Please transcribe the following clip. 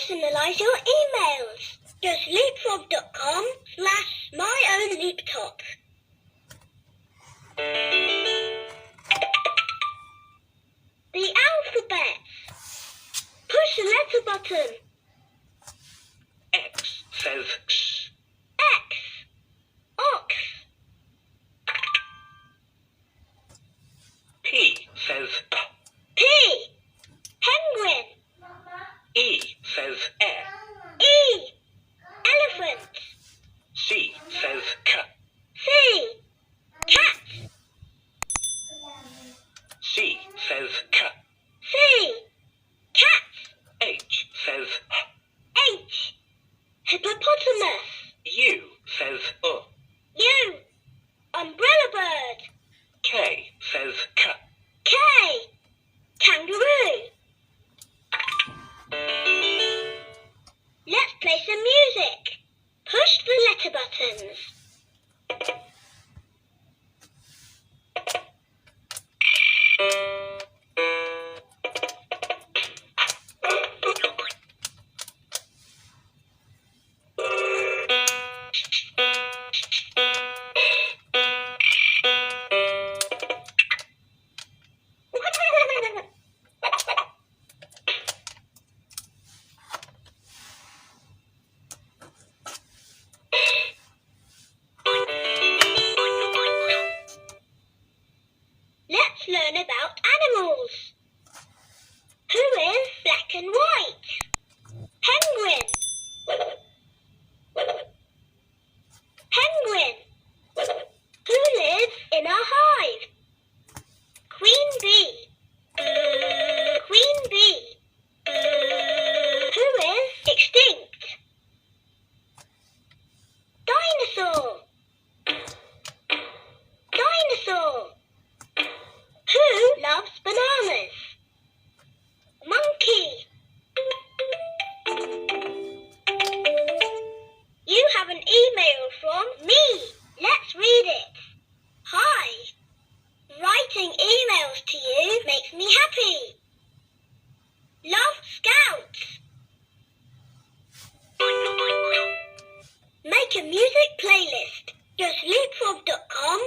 Personalise your emails. Just leapfrog.com/myownleaptop. The alphabet. Push the letter button. X says X. X. Ox. P says P. P. Penguin. E says air. E. Elephant. C says C. C. Cat. C says C. C. Cat. H says H. Hippopotamus. U says U. Umbrella bird. K says K. K. Kangaroo. Let's play some music. Push the letter buttons. Let's learn about animals. Who is black and white?